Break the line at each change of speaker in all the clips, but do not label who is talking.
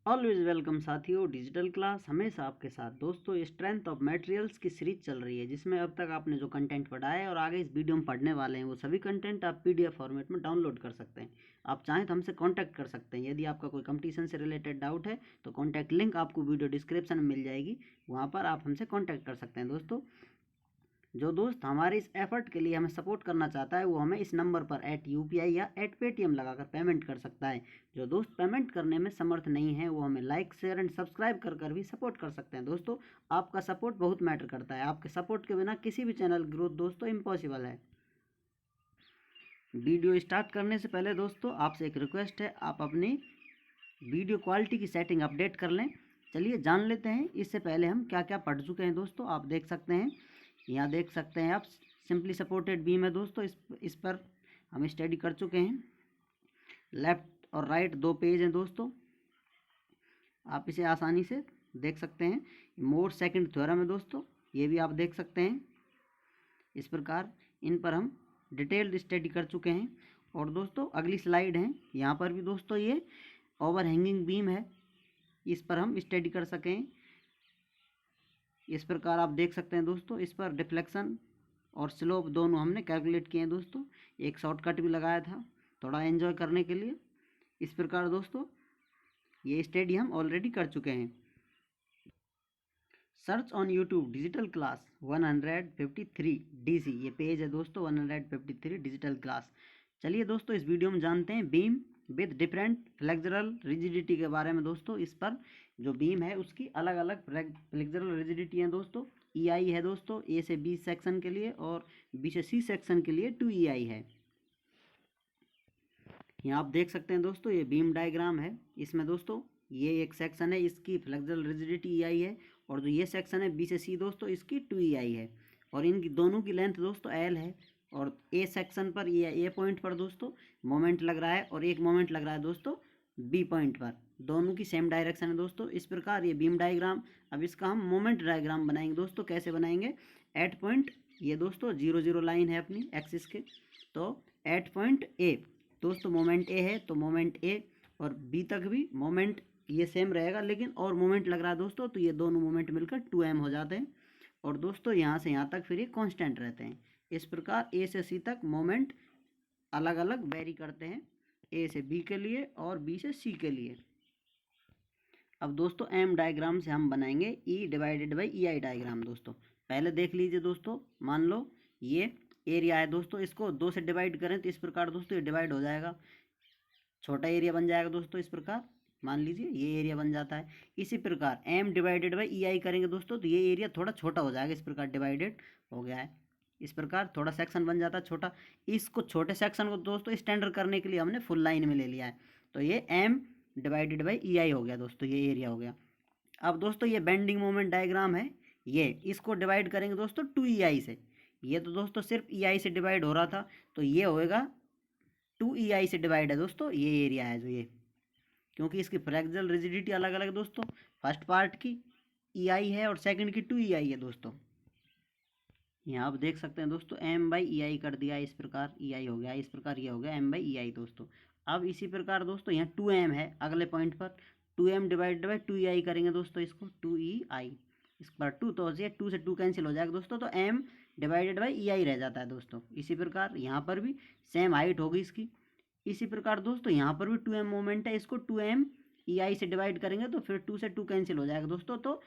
Always welcome साथियों, digital class हमेशा आपके साथ। दोस्तों, स्ट्रेंथ ऑफ मटेरियल्स की सीरीज चल रही है जिसमें अब तक आपने जो कंटेंट पढ़ा है और आगे इस वीडियो में पढ़ने वाले हैं वो सभी कंटेंट आप पीडीएफ फॉर्मेट में डाउनलोड कर सकते हैं। आप चाहें तो हमसे कांटेक्ट कर सकते हैं। यदि आपका कोई कंपटीशन से रिलेटेड डाउट है तो कॉन्टैक्ट लिंक आपको वीडियो डिस्क्रिप्शन में मिल जाएगी, वहाँ पर आप हमसे कॉन्टैक्ट कर सकते हैं। दोस्तों, जो दोस्त हमारे इस एफर्ट के लिए हमें सपोर्ट करना चाहता है वो हमें इस नंबर पर @UPI या @Paytm लगाकर पेमेंट कर सकता है। जो दोस्त पेमेंट करने में समर्थ नहीं है वो हमें लाइक, शेयर एंड सब्सक्राइब कर भी सपोर्ट कर सकते हैं। दोस्तों, आपका सपोर्ट बहुत मैटर करता है। आपके सपोर्ट के बिना किसी भी चैनल ग्रोथ दोस्तों इम्पॉसिबल है। वीडियो स्टार्ट करने से पहले दोस्तों आपसे एक रिक्वेस्ट है, आप अपनी वीडियो क्वालिटी की सेटिंग अपडेट कर लें। चलिए जान लेते हैं इससे पहले हम क्या क्या पढ़ चुके हैं। दोस्तों, आप देख सकते हैं, यहाँ देख सकते हैं आप, सिंपली सपोर्टेड बीम है दोस्तों। इस पर हम स्टडी कर चुके हैं। लेफ्ट और राइट दो पेज हैं दोस्तों, आप इसे आसानी से देख सकते हैं। मोर सेकंड थ्योरम है दोस्तों, ये भी आप देख सकते हैं। इस प्रकार इन पर हम डिटेल्ड स्टडी कर चुके हैं। और दोस्तों अगली स्लाइड है, यहाँ पर भी दोस्तों ये ओवर हैंगिंग बीम है, इस पर हम स्टडी कर सकें। इस प्रकार आप देख सकते हैं दोस्तों, इस पर डिफ्लेक्शन और स्लोप दोनों हमने कैलकुलेट किए हैं दोस्तों। एक शॉर्टकट भी लगाया था थोड़ा एंजॉय करने के लिए। इस प्रकार दोस्तों ये स्टडी हम ऑलरेडी कर चुके हैं। Search on YouTube digital class 153 DC, ये पेज है दोस्तों 153 डिजिटल क्लास। चलिए दोस्तों इस वीडियो में जानते हैं beam with different flexural rigidity के बारे में। दोस्तों, इस पर जो बीम है उसकी अलग अलग फ्लेक्सुरल रिजिडिटी हैं दोस्तों। EI है दोस्तों A से B सेक्शन के लिए, और B से C सेक्शन के लिए 2EI है। यहाँ आप देख सकते हैं दोस्तों, ये बीम डायग्राम है। इसमें दोस्तों ये एक सेक्शन है, इसकी फ्लेक्सुरल रिजिडिटी EI है, और जो ये सेक्शन है B से C दोस्तों, इसकी 2EI है। और इनकी दोनों की लेंथ दोस्तों L है। और A सेक्शन पर A पॉइंट पर दोस्तों मोमेंट लग रहा है, और एक मोमेंट लग रहा है दोस्तों B पॉइंट पर। दोनों की सेम डायरेक्शन है दोस्तों। इस प्रकार ये बीम डायग्राम। अब इसका हम मोमेंट डायग्राम बनाएंगे दोस्तों। कैसे बनाएंगे? एट पॉइंट, ये दोस्तों 0 0 लाइन है अपनी एक्सिस के, तो एट पॉइंट A दोस्तों मोमेंट A है, तो मोमेंट A और B तक भी मोमेंट ये सेम रहेगा, लेकिन और मोमेंट लग रहा है दोस्तों, तो ये दोनों मोमेंट मिलकर 2m हो जाते हैं। और दोस्तों यहाँ से यहाँ तक फिर ये कांस्टेंट रहते हैं। इस प्रकार A से C तक मोमेंट अलग अलग वेरी करते हैं, A से B के लिए और B से C के लिए। अब दोस्तों M डायग्राम से हम बनाएंगे E/EI डायग्राम। दोस्तों पहले देख लीजिए दोस्तों, मान लो ये एरिया है दोस्तों, इसको 2 से डिवाइड करें तो इस प्रकार दोस्तों ये डिवाइड हो जाएगा, छोटा एरिया बन जाएगा दोस्तों। इस प्रकार मान लीजिए ये एरिया बन जाता है। इसी प्रकार M/EI करेंगे दोस्तों, तो ये एरिया थोड़ा छोटा हो जाएगा, इस प्रकार डिवाइडेड हो गया है। इस प्रकार थोड़ा सेक्शन बन जाता है छोटा। इसको छोटे सेक्शन को दोस्तों स्टैंडर्ड करने के लिए हमने फुल लाइन में ले लिया है, तो ये M/EI हो गया दोस्तों, ये एरिया हो गया। अब दोस्तों ये बेंडिंग मोमेंट डायग्राम है, ये इसको डिवाइड करेंगे दोस्तों 2EI से। ये तो दोस्तों सिर्फ EI से डिवाइड हो रहा था, तो ये होएगा 2EI से डिवाइड है दोस्तों, ये एरिया है जो ये, क्योंकि इसकी फ्लेक्सुरल रिजिडिटी अलग अलग दोस्तों। फर्स्ट पार्ट की EI है और सेकंड की 2EI है दोस्तों। यहाँ आप देख सकते हैं दोस्तों M/EI कर दिया, इस प्रकार EI हो गया, इस प्रकार ये हो गया M/EI दोस्तों। अब इसी प्रकार दोस्तों यहाँ 2m है अगले पॉइंट पर, 2m डिवाइडेड बाई 2EI करेंगे दोस्तों, इसको 2EI, इस पर 2, तो ये 2 से 2 कैंसिल हो जाएगा दोस्तों, तो M/EI रह जाता है दोस्तों। इसी प्रकार यहाँ पर भी सेम हाइट होगी इसकी। इसी प्रकार दोस्तों यहाँ पर भी 2m मोमेंट है, इसको 2m/EI से डिवाइड करेंगे तो फिर 2 से 2 कैंसिल हो जाएगा दोस्तों, तो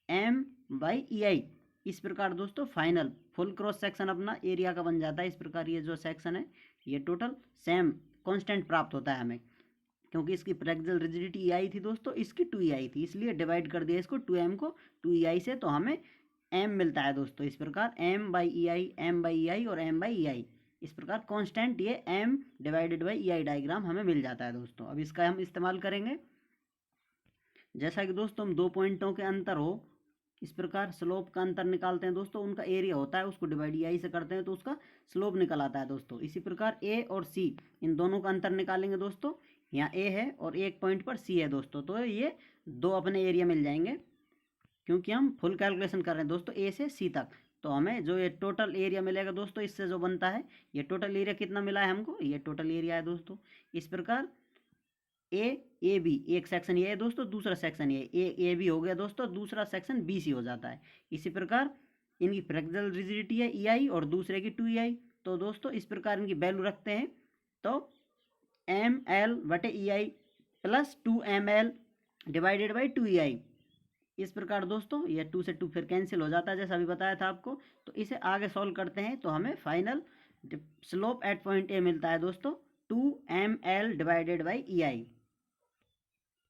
M/EI। इस प्रकार दोस्तों फाइनल फुल क्रॉस सेक्शन अपना एरिया का बन जाता है। इस प्रकार ये जो सेक्शन है ये टोटल सेम कांस्टेंट प्राप्त होता है हमें, क्योंकि इसकी फ्लेक्सुरल रिजिडिटी EI थी दोस्तों, इसकी 2EI थी, इसलिए डिवाइड कर दिया इसको 2m को 2EI से, तो हमें m मिलता है दोस्तों। इस प्रकार M/EI, M/EI और M/EI, इस प्रकार कांस्टेंट ये M/EI डायग्राम हमें मिल जाता है दोस्तों। अब इसका हम इस्तेमाल करेंगे, जैसा कि दोस्तों हम दो पॉइंटों के अंतर हो, इस प्रकार स्लोप का अंतर निकालते हैं दोस्तों, उनका एरिया होता है, उसको डिवाइड EI से करते हैं तो उसका स्लोप निकल आता है दोस्तों। इसी प्रकार A और C, इन दोनों का अंतर निकालेंगे दोस्तों। यहाँ A है और एक पॉइंट पर C है दोस्तों, तो ये दो अपने एरिया मिल जाएंगे, क्योंकि हम फुल कैलकुलेशन कर रहे हैं दोस्तों A से C तक। तो हमें जो ये टोटल एरिया मिलेगा दोस्तों, इससे जो बनता है, ये टोटल एरिया कितना मिला है हमको, ये टोटल एरिया है दोस्तों। इस प्रकार ए बी, एक सेक्शन ये है दोस्तों, दूसरा सेक्शन ये ए बी हो गया दोस्तों, दूसरा सेक्शन बी सी हो जाता है। इसी प्रकार इनकी फ्लेक्सिबल रिजिडिटी है ई आई और दूसरे की 2EI। तो दोस्तों इस प्रकार इनकी वैल्यू रखते हैं, तो ML/EI plus 2ML divided by 2EI। इस प्रकार दोस्तों ये 2 से 2 फिर कैंसिल हो जाता है जैसा अभी बताया था आपको। तो इसे आगे सॉल्व करते हैं तो हमें फाइनल स्लोप एट पॉइंट ए मिलता है दोस्तों 2ML डिवाइडेड बाई EI।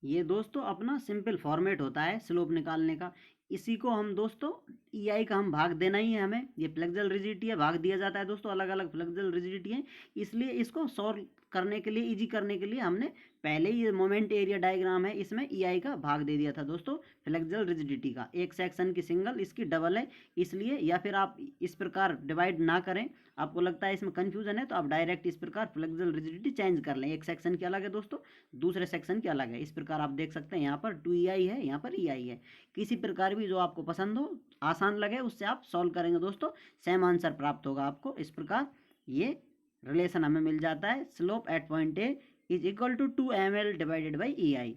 ये दोस्तों अपना सिंपल फॉर्मेट होता है स्लोप निकालने का। इसी को हम दोस्तों EI का हम भाग देना ही है हमें। ये फ्लेक्सिबल रिजिडिटी है, भाग दिया जाता है दोस्तों, अलग अलग फ्लेक्सिबल रिजिडिटी है। इसलिए इसको सॉल्व करने के लिए, इजी करने के लिए हमने पहले ही ये मोमेंट एरिया डायग्राम है इसमें EI का भाग दे दिया था दोस्तों फ्लेक्सिबल रिजिडिटी का। एक सेक्शन की सिंगल, इसकी डबल है इसलिए। या फिर आप इस प्रकार डिवाइड ना करें, आपको लगता है इसमें कन्फ्यूजन है, तो आप डायरेक्ट इस प्रकार फ्लेक्सिबल रिजिडिटी चेंज कर लें। एक सेक्शन की अलग है दोस्तों, दूसरे सेक्शन की अलग है। इस प्रकार आप देख सकते हैं यहाँ पर 2EI है, यहाँ पर EI है। किसी प्रकार भी जो आपको पसंद हो, आसान लगे, उससे आप सॉल्व करेंगे दोस्तों, सेम आंसर प्राप्त होगा आपको। इस प्रकार ये रिलेशन हमें मिल जाता है, slope at point A is equal to 2ML divided by EI।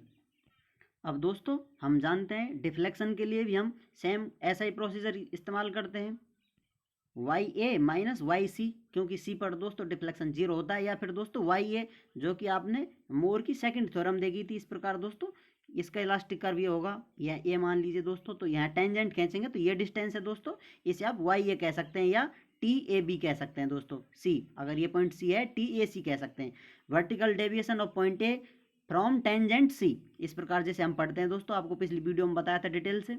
अब दोस्तों हम जानते हैं डिफ्लेक्शन के लिए भी हम सेम ऐसा ही प्रोसीजर इस्तेमाल करते हैं, YA माइनस YC, क्योंकि C पर दोस्तों डिफ्लेक्शन 0 होता है। या फिर दोस्तों YA, जो कि आपने मोर की सेकंड थ्योरम देखी थी। इस प्रकार दोस्तों इसका इलास्टिक कर्व ये होगा, यह A मान लीजिए दोस्तों, तो यहाँ टेंजेंट खींचेंगे तो ये डिस्टेंस है दोस्तों, इसे आप YA कह सकते हैं या TAB कह सकते हैं दोस्तों। C, अगर ये पॉइंट C है, TAC कह सकते हैं। Vertical deviation of point A from tangent C, इस प्रकार जैसे हम पढ़ते हैं दोस्तों, आपको पिछली वीडियो में बताया था डिटेल से।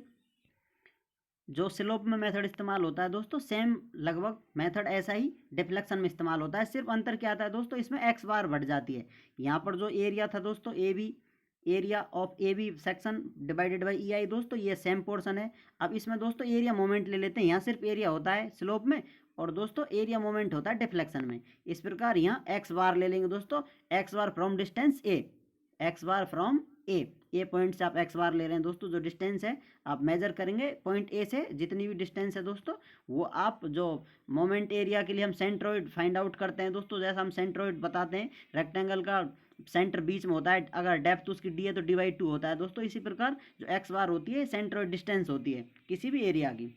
जो स्लोप में मेथड इस्तेमाल होता है दोस्तों, सेम लगभग मेथड ऐसा ही डिफ्लेक्शन में इस्तेमाल होता है। सिर्फ अंतर क्या आता है दोस्तों, इसमें x बार बढ़ जाती है। यहाँ पर जो एरिया था दोस्तों AB, area of AB section divided by EI दोस्तों, ये सेम पोर्शन है। अब इसमें दोस्तों एरिया मोमेंट ले लेते हैं। यहाँ सिर्फ एरिया होता है स्लोप में, और दोस्तों एरिया मोमेंट होता है डिफ्लेक्शन में। इस प्रकार यहाँ x बार ले लेंगे दोस्तों, x bar from distance A, x bar from A point से आप x बार ले रहे हैं दोस्तों। जो डिस्टेंस है आप मेजर करेंगे पॉइंट A से, जितनी भी डिस्टेंस है दोस्तों, वो आप जो मोमेंट एरिया के लिए हम सेंट्रोइड फाइंड आउट करते हैं दोस्तों, जैसा हम सेंट्रोइड बताते हैं, रेक्टेंगल का सेंटर बीच में होता है, अगर डेप्थ उसकी D है तो D/2 होता है दोस्तों। इसी प्रकार जो x बार होती है सेंट्रोइड डिस्टेंस होती है किसी भी एरिया की।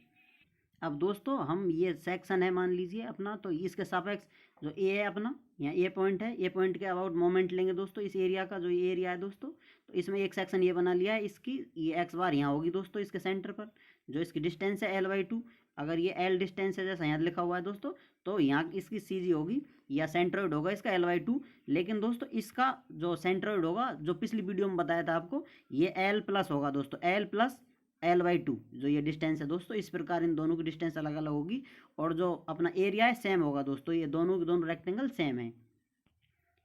अब दोस्तों हम ये सेक्शन है मान लीजिए अपना, तो इसके सापेक्ष जो ए है अपना, यहाँ ए पॉइंट है, ए पॉइंट के अबाउट मोमेंट लेंगे दोस्तों इस एरिया का। जो ये एरिया है दोस्तों, तो इसमें एक सेक्शन ये बना लिया है, इसकी ये x बार यहाँ होगी दोस्तों इसके सेंटर पर। जो इसकी डिस्टेंस है L/2, अगर ये L डिस्टेंस है जैसा यहाँ लिखा हुआ है दोस्तों, तो यहाँ इसकी CG होगी या सेंट्रोइड होगा इसका L/2। लेकिन दोस्तों इसका जो सेंट्रोइड होगा, जो पिछली वीडियो में बताया था आपको, ये L+ होगा दोस्तों, L+ L/2 जो ये डिस्टेंस है दोस्तों। इस प्रकार इन दोनों की डिस्टेंस अलग अलग होगी, और जो अपना एरिया है सेम होगा दोस्तों, ये दोनों के दोनों रेक्टेंगल सेम है।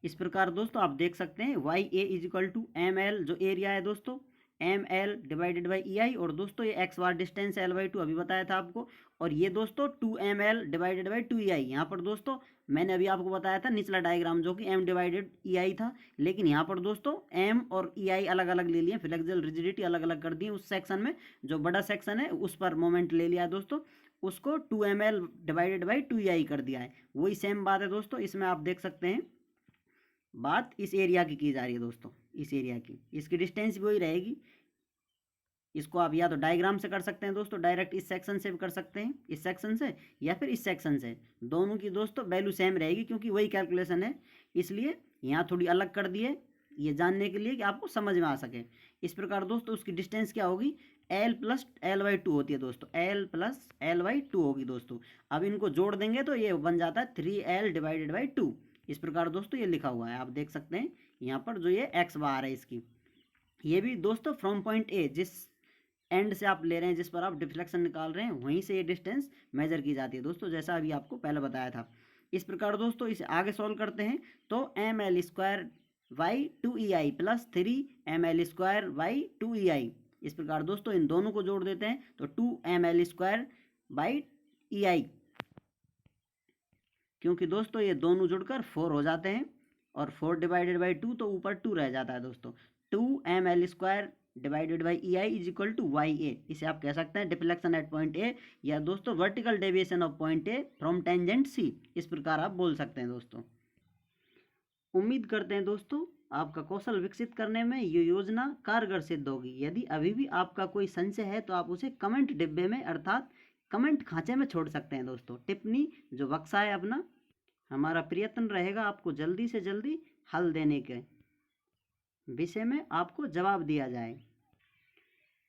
इस प्रकार दोस्तों आप देख सकते हैं YA is equal to ML, जो एरिया है दोस्तों, ML डिवाइडेड बाई EI, और दोस्तों ये x बार डिस्टेंस L/2 अभी बताया था आपको, और ये दोस्तों 2ML डिवाइडेड बाई 2EI। यहाँ पर दोस्तों मैंने अभी आपको बताया था निचला डायग्राम, जो कि M डिवाइडेड EI था, लेकिन यहाँ पर दोस्तों M और EI अलग अलग ले लिए, फ्लेक्सिबल रिजिडिटी अलग अलग कर दी उस सेक्शन में। जो बड़ा सेक्शन है उस पर मोमेंट ले लिया दोस्तों, उसको 2ML डिवाइडेड बाई 2EI कर दिया है। वही सेम बात है दोस्तों, इसमें आप देख सकते हैं बात इस एरिया की जा रही है दोस्तों, इस एरिया की, इसकी डिस्टेंस भी वही रहेगी। इसको आप या तो डायग्राम से कर सकते हैं दोस्तों, डायरेक्ट इस सेक्शन से भी कर सकते हैं, इस सेक्शन से या फिर इस सेक्शन से। दोनों की दोस्तों वैल्यू सेम रहेगी, क्योंकि वही कैलकुलेशन है, इसलिए यहाँ थोड़ी अलग कर दिए, ये जानने के लिए कि आपको समझ में आ सके। इस प्रकार दोस्तों उसकी डिस्टेंस क्या होगी, L+ L/2 होती है दोस्तों, L+ L/2 होगी दोस्तों। अब इनको जोड़ देंगे तो ये बन जाता है 3L डिवाइडेड बाई 2। इस प्रकार दोस्तों ये लिखा हुआ है, आप देख सकते हैं यहाँ पर जो ये x बार है इसकी। ये भी दोस्तों फ्रॉम पॉइंट A, जिस एंड से आप ले रहे हैं, जिस पर आप डिफ्लेक्शन निकाल रहे हैं, वहीं से ये डिस्टेंस मेजर की जाती है दोस्तों, जैसा अभी आपको पहले बताया था। इस प्रकार दोस्तों इसे आगे सॉल्व करते हैं, तो ML²/2EI प्लस 3ML²/2EI। इस प्रकार दोस्तों इन दोनों को जोड़ देते हैं, तो 2ML²/EI, क्योंकि दोस्तों ये दोनों जुड़कर 4 हो जाते हैं, और 4 डिवाइडेड बाई 2 तो ऊपर 2 रह जाता है दोस्तों। 2ML² divided by EI is equal to YA। इसे आप कह सकते हैं डिफ्लेक्शन एट पॉइंट A, या दोस्तों vertical deviation of point A from tangent C, इस प्रकार आप बोल सकते हैं दोस्तों। उम्मीद करते हैं दोस्तों आपका कौशल विकसित करने में ये योजना कारगर सिद्ध होगी। यदि अभी भी आपका कोई संशय है तो आप उसे कमेंट डिब्बे में अर्थात कमेंट खांचे में छोड़ सकते हैं दोस्तों। टिप्पणी जो बक्सा है अपना, हमारा प्रयत्न रहेगा आपको जल्दी से जल्दी हल देने के विषय में आपको जवाब दिया जाए।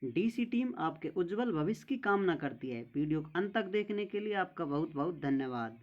डीसी टीम आपके उज्जवल भविष्य की कामना करती है। वीडियो को अंत तक देखने के लिए आपका बहुत बहुत धन्यवाद।